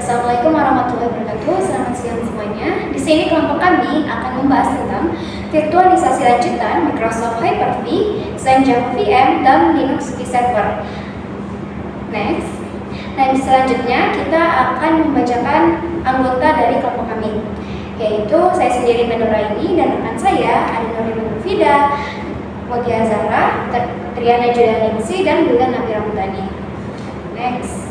Assalamualaikum warahmatullahi wabarakatuh. Selamat siang semuanya. Di sini kelompok kami akan membahas tentang virtualisasi lanjutan Microsoft Hyper-V, Java VM, dan Linux vServer. Next. Nah, selanjutnya kita akan membacakan anggota dari kelompok kami, yaitu saya sendiri Menuraini dan rekan saya ada Nurul Fida, Mutia Zara, Triana Julianingsi, dan Bulan Nabi Ramdhani. Next.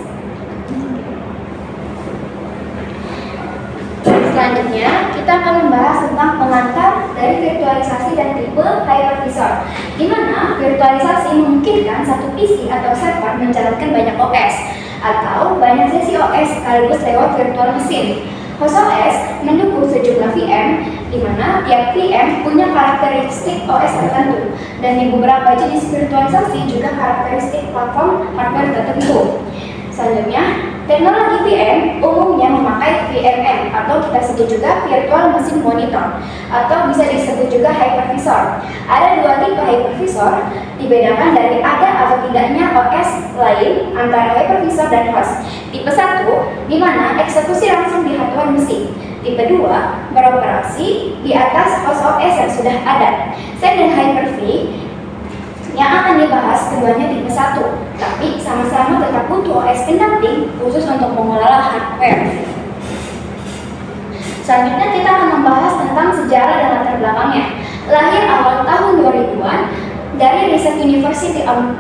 Selanjutnya, kita akan membahas tentang pengantar dari virtualisasi dan tipe hypervisor, di mana virtualisasi memungkinkan satu PC atau server menjalankan banyak OS atau banyak sesi OS sekaligus lewat virtual machine. Host OS mendukung sejumlah VM, di mana tiap VM punya karakteristik OS tertentu, dan di beberapa jenis virtualisasi juga karakteristik platform hardware tertentu. Selanjutnya, teknologi VM umumnya memakai VMM atau kita sebut juga Virtual Machine Monitor atau bisa disebut juga hypervisor. Ada dua tipe hypervisor, dibedakan dari ada atau tidaknya OS lain antara hypervisor dan host. Tipe 1, di mana eksekusi langsung di hardware mesin. Tipe 2, beroperasi di atas host OS yang sudah ada. Sedangkan Hyper-V yang akan dibahas keduanya tipe 1, tapi sama-sama tetap butuh OS pendamping khusus untuk mengelola hardware. Selanjutnya kita akan membahas tentang sejarah dan latar belakangnya. Lahir awal tahun 2000-an dari Research University of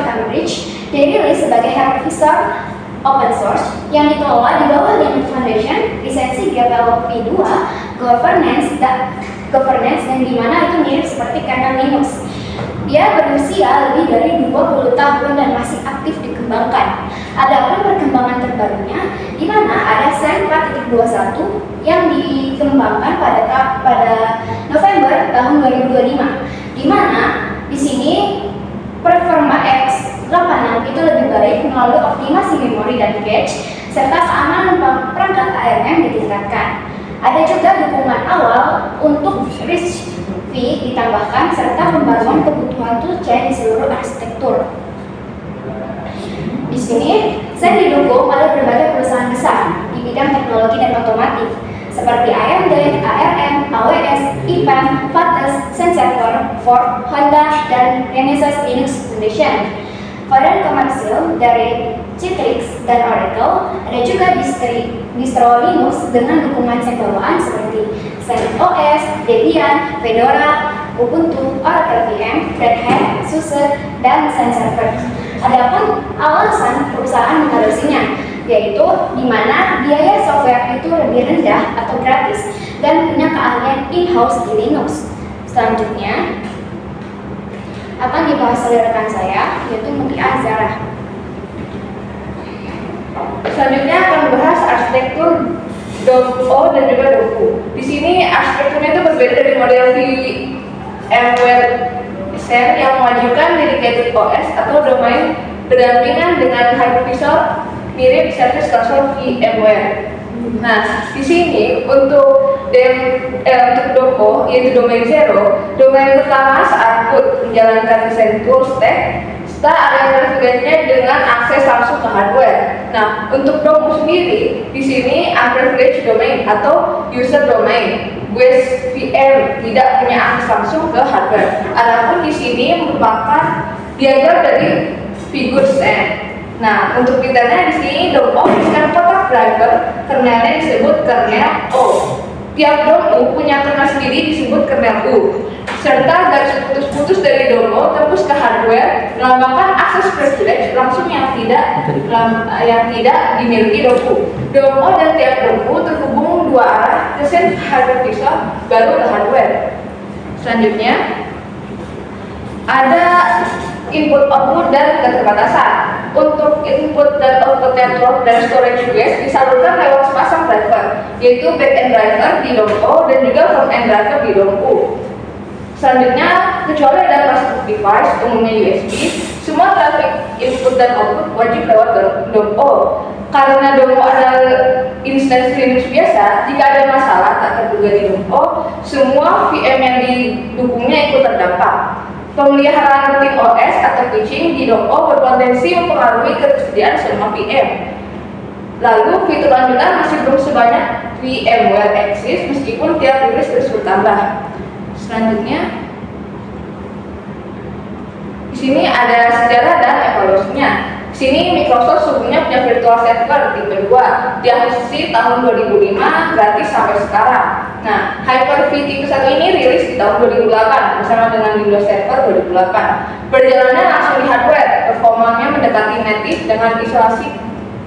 Cambridge, dirilis sebagai hypervisor open source yang dikelola di bawah Linux Foundation, lisensi GPL-v2, governance dan di mana itu mirip seperti kernel Linux. Dia berusia lebih dari 20 tahun dan masih aktif dikembangkan. Adapun perkembangan terbarunya, di mana ada Zen 4.21 yang dikembangkan pada November tahun 2025, di mana di sini performa X86 itu lebih baik melalui optimasi memori dan cache serta keamanan perangkat ARM ditingkatkan. Ada juga dukungan awal untuk RISC-V ditambahkan serta pembaruan kebutuhan toolchain di seluruh arsitektur. Di sini saya didukung oleh berbagai perusahaan besar di bidang teknologi dan otomotif seperti AMD, ARM, AWS, IPAM, Vates, Sensefor, Ford, Honda, dan Renesas Linux Foundation. Varian komersil dari Citrix dan Oracle, ada juga distro Linux dengan dukungan bawaan seperti CentOS, Debian, Fedora, Ubuntu, Oracle VM, Red Hat, SUSE, dan Sun Server. Adapun alasan perusahaan mengadopsinya, yaitu di mana biaya software itu lebih rendah atau gratis dan punya keahlian in-house di Linux. Selanjutnya akan dibahas oleh rekan saya, yaitu Mutia Zara. Selanjutnya akan membahas arsitektur DOM-O dan juga DOM-U. Di sini arsitekturnya itu berbeda dari model VMware Share yang mewajibkan dedicated OS atau domain berdampingan dengan hypervisor mirip service console VMware. Nah, di sini untuk DOM-O yaitu domain 0, domain pertama saat boot menjalankan desain tool stack, serta ada privilege-nya dengan akses langsung ke hardware. Nah, untuk DOM-U sendiri, di sini unprivileged domain atau user domain. Guest VM tidak punya akses langsung ke hardware. Adapun di sini merupakan diagram dari figur Sen. Nah, untuk detailnya di sini DOM-O dengan kotak driver, kernelnya disebut kernel O. Tiap DOM-U punya kernel sendiri disebut kernel U. Serta garis putus-putus dari DOM-O tembus ke hardware melambangkan akses privilege langsung yang tidak dimiliki DOM-U. DOM-O dan tiap DOM-U terhubung dua arah ke send hypervisor baru ke hardware. Selanjutnya ada input output dan keterbatasan. Untuk input dan output network dan storage US disalurkan lewat sepasang driver, yaitu back-end driver di DOM-O dan juga front-end driver di DOM-U. Selanjutnya, kecuali ada trusted device, umumnya USB, semua traffic input dan output wajib lewat DOM-O. Karena DOM-O adalah instansi Linux biasa, jika ada masalah tak terduga di DOM-O, semua VM yang didukungnya ikut terdampak. Pemeliharaan rutin OS atau patching di DOM-O berpotensi mempengaruhi ketersediaan semua VM. Lalu fitur lanjutan masih belum sebanyak VMware Exist meskipun tiap rilis terus bertambah. Selanjutnya, di sini ada sejarah dan evaluasinya. Di sini Microsoft sebelumnya punya virtual server tipe 2, diakuisisi tahun 2005 gratis sampai sekarang. Nah, Hyper-V tipe 1 ini rilis di tahun 2008 bersama dengan Windows Server 2008. Perjalanannya langsung di hardware, performanya mendekati native dengan isolasi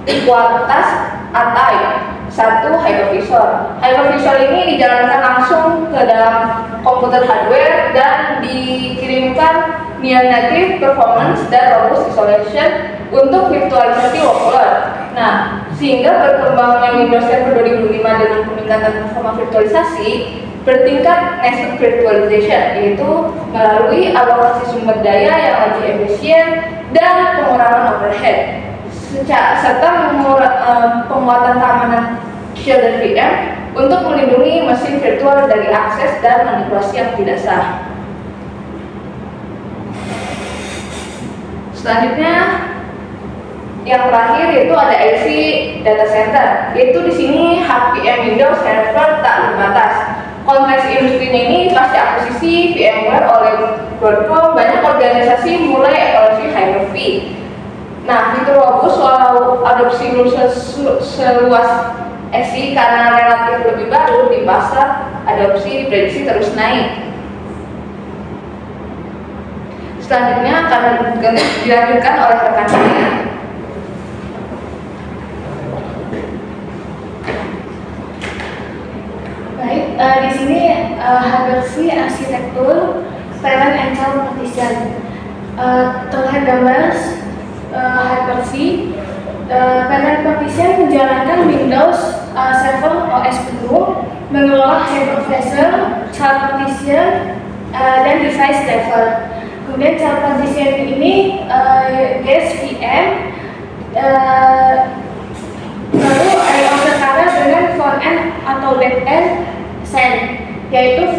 kualitas ATI 1 hypervisor. Hypervisor ini dijalankan langsung ke dalam komputer hardware dan dikirimkan near native performance dan robust isolation untuk virtualisasi workload. Nah, sehingga berkembangnya Windows Server 2005 dengan peningkatan performa virtualisasi bertingkat nested virtualization, yaitu melalui alokasi sumber daya yang lebih efisien dan pengurangan overhead, serta penguatan keamanan shell dan VM untuk melindungi mesin virtual dari akses dan manipulasi yang tidak sah. Selanjutnya, yang terakhir yaitu ada IC Data Center, yaitu di sini hub VM Windows Server tak terbatas. Konteks industrinya ini pasti akuisisi VMware oleh Broadcom, banyak organisasi mulai evaluasi Hyper-V. Nah, fitur robust walau adopsi belum seluas SI karena relatif lebih baru di pasar, adopsi diprediksi terus naik. Selanjutnya akan dilanjutkan oleh rekan saya. Baik, di sini Hyper-V arsitektur parent and child partition. Terlihat gambar Hyper-V parent partition menjalankan Windows Server OS penuh, mengelola hypervisor, child partition, dan device level. Kemudian child partition ini guest VM, lalu I/O setara dengan front end atau back end SAN, yaitu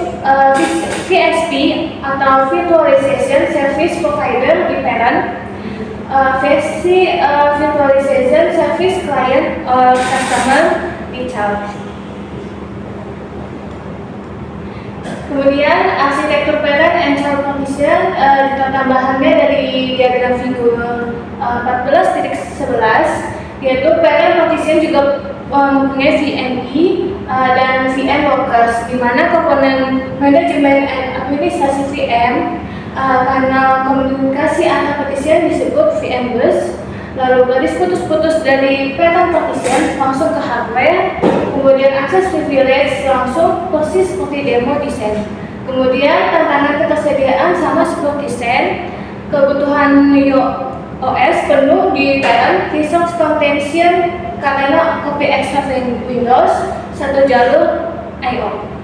VSP atau Virtualization Service Provider di parent, versi Virtualization Service Client or Customer di child. Kemudian arsitektur parent and child partition, tambahannya dari diagram figur 14.11, yaitu parent partition juga mempunyai VME dan VM workers, di mana komponen manajemen dan administrasi VM karena komunikasi antar partition disebut VM bus. Lalu garis putus-putus dari parent partition langsung ke hardware, kemudian akses privilege langsung persis seperti demo desain. Kemudian tantangan ketersediaan sama seperti SAN, kebutuhan OS penuh di parent, resource contention karena copy extract Windows, satu jalur I/O.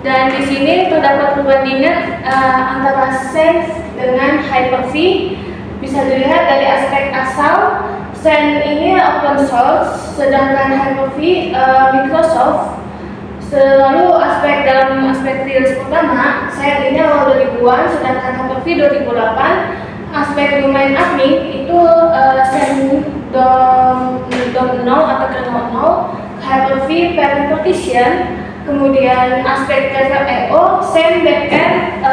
Dan di sini terdapat perbandingan antara SAN dengan Hyper-V. Bisa dilihat dari aspek asal, SAN ini open source, sedangkan Hyper-V Microsoft. Selalu dalam aspek rilis pertama, SAN ini awal 2000-an, sedangkan Hyper-V 2008. Aspek domain admin itu SAN .0 atau kernel 0, Hyper-V parent partition. Kemudian aspek level I/O, SAN backend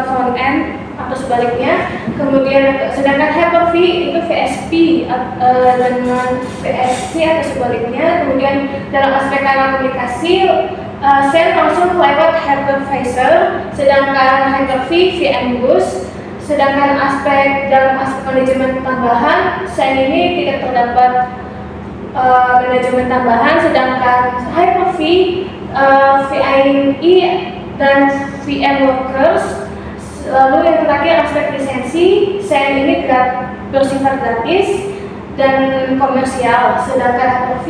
front end atau sebaliknya. Kemudian sedangkan Hyper-V itu VSP dengan VSC atau sebaliknya. Kemudian dalam aspek kanal komunikasi, SAN langsung lewat hypervisor, sedangkan Hyper-V VM bus. Sedangkan dalam aspek manajemen tambahan, SAN ini tidak terdapat manajemen tambahan, sedangkan Hyper-V VIE dan VM workers. Lalu yang terakhir aspek lisensi, SAN ini bersifat gratis dan komersial, sedangkan Hyper-V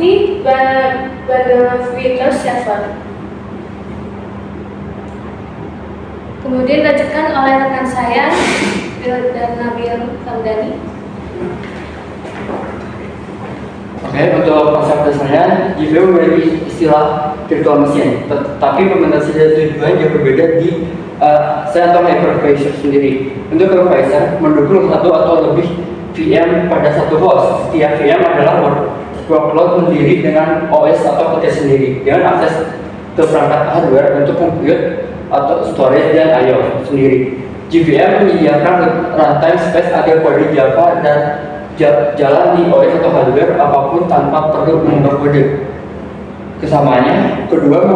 Windows Server. Kemudian dilanjutkan oleh rekan saya dan Nabil Kamdani. Oke, untuk konsep dasarnya, JVM memiliki istilah virtual machine, tetapi implementasi dari tujuan yang berbeda di SAN atau hypervisor sendiri. Untuk hypervisor mendukung satu atau lebih VM pada satu host. Setiap VM adalah workload sendiri dengan OS atau PT sendiri dengan akses ke perangkat hardware untuk compute atau storage dan I/O sendiri. JVM menyediakan runtime space agar kode Java dan jalan di OS atau hardware apapun tanpa perlu mengubah kode. Kesamaannya, kedua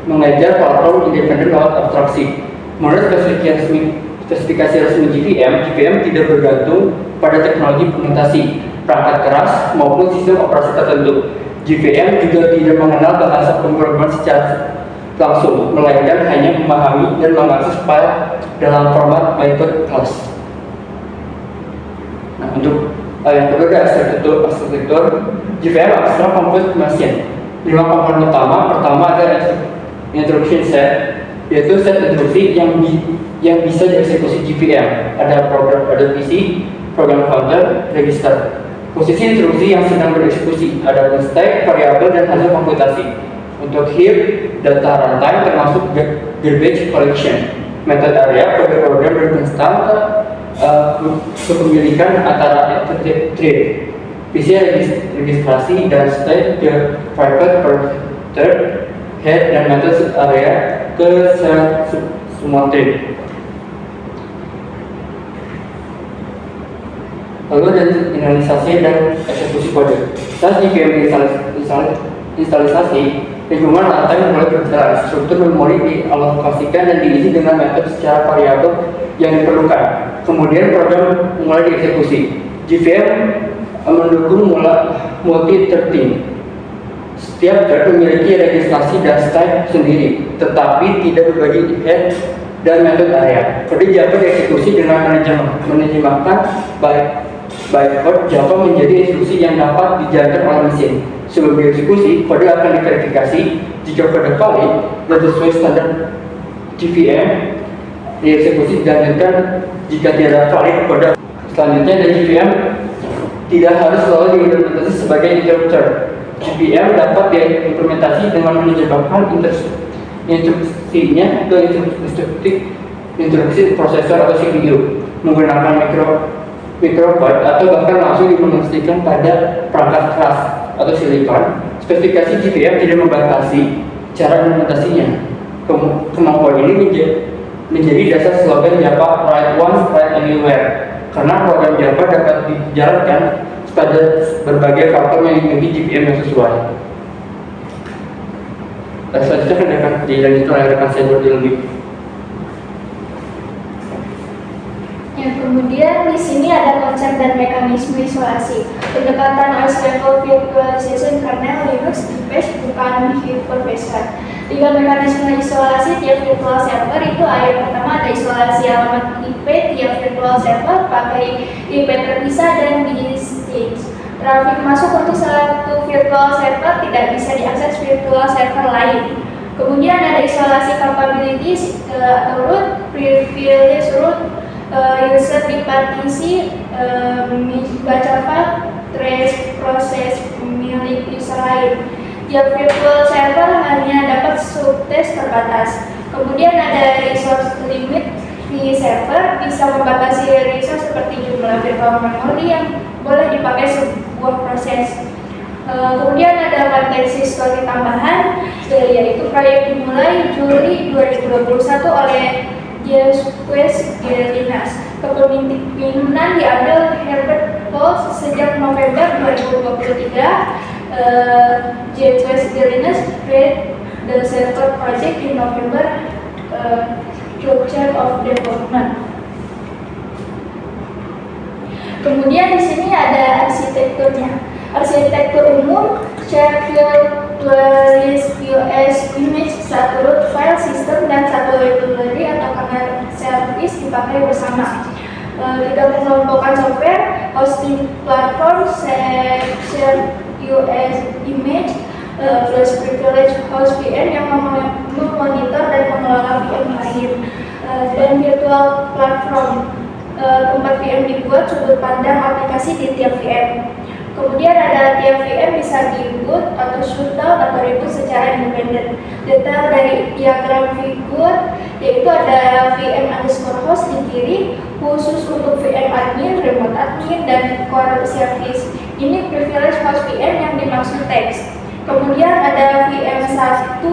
mengajar platform independen lewat abstraksi. Menurut spesifikasi resmi JVM tidak bergantung pada teknologi implementasi, perangkat keras maupun sistem operasi tertentu. JVM juga tidak mengenal bahasa pemrograman secara langsung, melainkan hanya memahami dan mengakses file dalam format method class. Nah, untuk yang kedua ada arsitektur JVM Abstract Composite Machine. 5 komponen utama. Pertama ada instruction set, yaitu set instruksi yang bisa dieksekusi JVM. Ada PC, program counter, register. Posisi instruksi yang sedang bereksekusi, ada stack, variabel, dan hasil komputasi. Untuk heap, data runtime termasuk garbage collection. Method area, kode program berinstan kepemilikan antara thread. PC registrasi dan state ke private provider head dan method area ke semua thread. Lalu ada inisialisasi dan eksekusi kode. Saat JVM instalisasi, lingkungan runtime mulai berjalan. Struktur memori dialokasikan dan diisi dengan metode secara variabel yang diperlukan. Kemudian program mulai dieksekusi. JVM mendukung multi-threading. Setiap thread memiliki registrasi dan stack sendiri, tetapi tidak berbagi head dan metode area. Kode Java dieksekusi dengan menerjemahkan bytecode Java menjadi instruksi yang dapat dijalankan oleh mesin. Sebelum dieksekusi, kode akan diverifikasi. Jika kode valid dan sesuai standar JVM, dieksekusi dilanjutkan. Jika tidak valid, kode selanjutnya dari JVM tidak harus selalu diimplementasi sebagai interpreter. JVM dapat diimplementasi dengan menerjemahkan instruksinya ke instruksi prosesor atau CPU menggunakan microbyte atau bahkan langsung diimplementasikan pada perangkat keras atau silikon. Spesifikasi JVM tidak membatasi cara implementasinya. Kemampuan ini menjadi dasar slogan Java Write Once, Write Anywhere. Karena program Java dapat dijalankan pada berbagai faktor yang memiliki JVM yang sesuai. Selanjutnya akan dilanjutkan oleh rekan saya lebih. Ya, kemudian di sini ada konsep dan mekanisme isolasi. Pendekatan OS level virtualization kernel Linux based bukan hypervisor. 3 mekanisme isolasi tiap virtual server itu yang pertama ada isolasi alamat IP tiap virtual server pakai IP terpisah dan distinct. Traffic masuk untuk satu virtual server tidak bisa diakses virtual server lain. Kemudian ada isolasi capabilities atau root, privilege root, user di partisi, baca file, trace proses milik user lain. Tiap virtual server hanya dapat subtask terbatas. Kemudian ada resource limit di server, bisa membatasi resource seperti jumlah virtual memory yang boleh dipakai sebuah proses. Kemudian ada konteksi story tambahan, yaitu proyek dimulai Juli 2021 oleh Jacques Gelinas. Kepemimpinan diambil Herbert Paul sejak November 2023. Jacques Gelinas create the server project in November, Future of Development. Kemudian di sini ada arsitekturnya. Arsitektur umum, shared virtualized US image, satu root file system dan satu library atau kernel service dipakai bersama. Tidak mengelompokkan software, hosting platform, shared US image, plus privilege host VM yang memonitor dan mengelola VM lain, dan virtual platform, tempat VM dibuat sudut pandang aplikasi di tiap VM. Kemudian ada tiap VM bisa di-boot atau shutdown atau reboot secara independen. Detail dari diagram figur yaitu ada VM underscore host di kiri khusus untuk VM admin, remote admin, dan core service. Ini privilege host VM yang dimaksud teks. Kemudian ada VM 1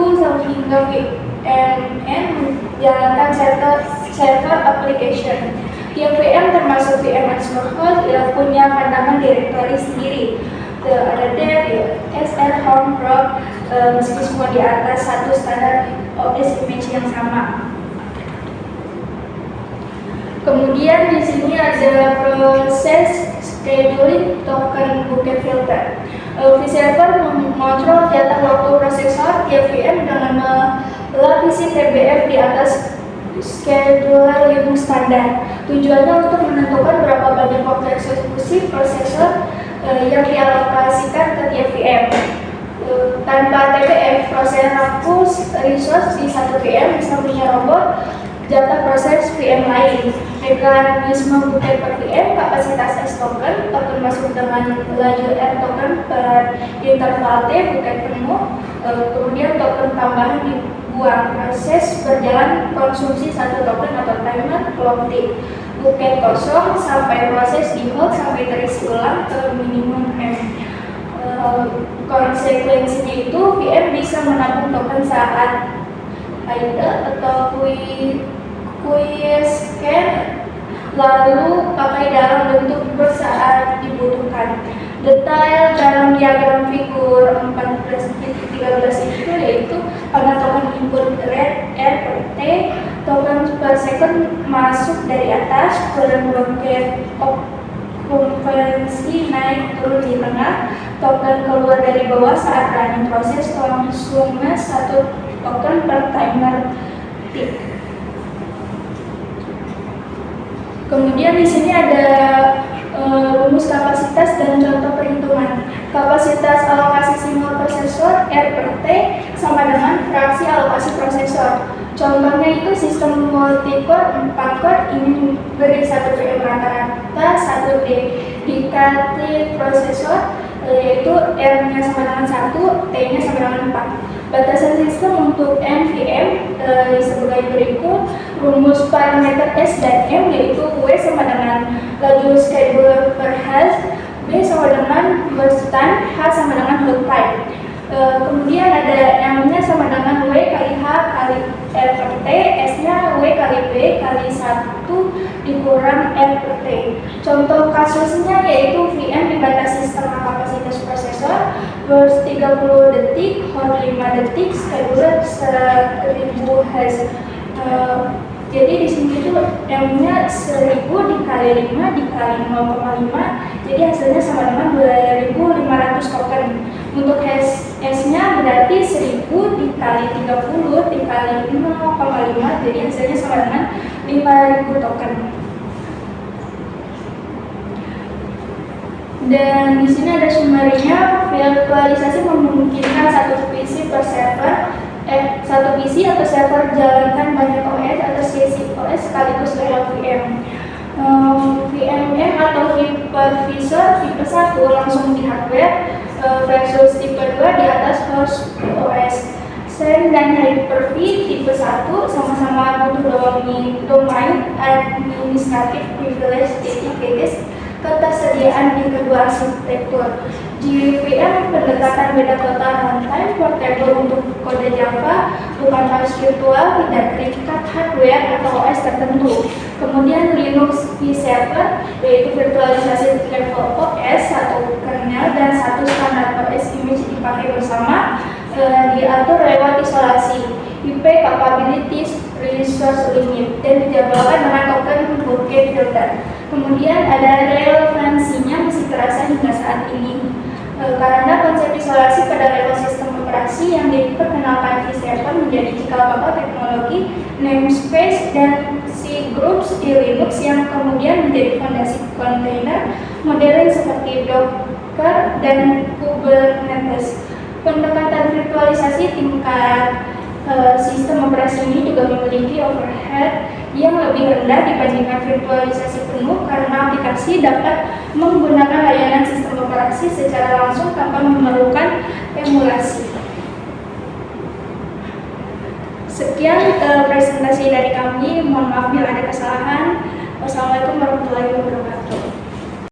hingga VMN menjalankan server application. Tiap VM termasuk VM underscore host punya pandangan direktori sendiri. Ada dev, SR, home, prop, meski semua di atas satu standar OS image yang sama. Kemudian di sini ada proses scheduling token bucket filter. vServer mengontrol jatah waktu prosesor tiap VM dengan melapisi TBF di atas scheduler Linux standar. Tujuannya untuk menentukan berapa banyak waktu eksekusi prosesor yang dialokasikan ke tiap VM. Tanpa TBF, proses hapus resource di satu VM bisa punya robot jatah proses VM lain. Mekanisme bucket per VM, kapasitas S token termasuk dengan laju R token per interval T bucket penuh, kemudian token tambahan dibuang. Proses berjalan konsumsi satu token atau timer clock T. Bucket kosong sampai proses di hold sampai terisi ulang ke minimum M. Konsekuensinya itu VM bisa menabung token saat idle atau quick scan lalu pakai dalam bentuk saat dibutuhkan. Detail dalam diagram figur 14.13 itu yaitu pada token input rate R per T, token per second masuk dari atas, current bucket okupansi naik turun di tengah, token keluar dari bawah saat running proses, konsumnya satu token per timer tick. Kemudian di sini ada rumus kapasitas dan contoh perhitungan. Kapasitas alokasi single prosesor R per T sama dengan fraksi alokasi prosesor. Contohnya itu sistem multi-core 4 core ini beri 1 VM rata-rata 1 dikali prosesor, yaitu R-nya sama dengan 1, T-nya sama dengan 4. Batasan sistem untuk NVM sebagai berikut. Rumus parameter S dan M yaitu W sama dengan laju scheduler per hash, B sama dengan burst time, H sama dengan hold time. Kemudian ada M-nya sama dengan W kali H kali R per T, S-nya W kali B kali 1 dikurang R per T. Contoh kasusnya yaitu VM dibatasi setengah kapasitas prosesor, burst 30 detik, hold 5 detik, scheduler 1000 hash. Jadi di sini itu M-nya 1000 dikali 5 dikali 0,5, jadi hasilnya sama dengan 2500 token. Untuk S-nya berarti 1000 dikali 30 dikali 0,5, jadi hasilnya sama dengan 5000 token. Dan di sini ada summary-nya. Virtualisasi memungkinkan satu PC per server, satu PC atau server jalankan banyak OS atau sesi OS sekaligus lewat VM. VMM atau hypervisor tipe 1 langsung di hardware versus tipe 2 di atas host OS. Sen dan Hyper-V tipe 1 sama-sama butuh domain administratif privilege dedicated ketersediaan di kedua arsitektur. Di VM pendekatan beda total runtime portable untuk kode Java, bukan host virtual, tidak terikat hardware atau OS tertentu. Kemudian Linux vServer yaitu virtualisasi level OS, satu kernel dan satu standar OS image dipakai bersama, diatur lewat isolasi, IP capabilities, resource limit, dan dijadwalkan dengan token bucket filter. Kemudian ada relevansinya masih terasa hingga saat ini karena konsep isolasi pada level sistem operasi yang diperkenalkan vServer menjadi cikal bakal teknologi namespace dan C groups di Linux yang kemudian menjadi fondasi kontainer modern seperti Docker dan Kubernetes. Pendekatan virtualisasi tingkat sistem operasi ini juga memiliki overhead yang lebih rendah dibandingkan virtualisasi penuh karena aplikasi dapat menggunakan layanan sistem operasi secara langsung tanpa memerlukan emulasi. Sekian presentasi dari kami. Mohon maaf bila ada kesalahan. Wassalamualaikum warahmatullahi wabarakatuh.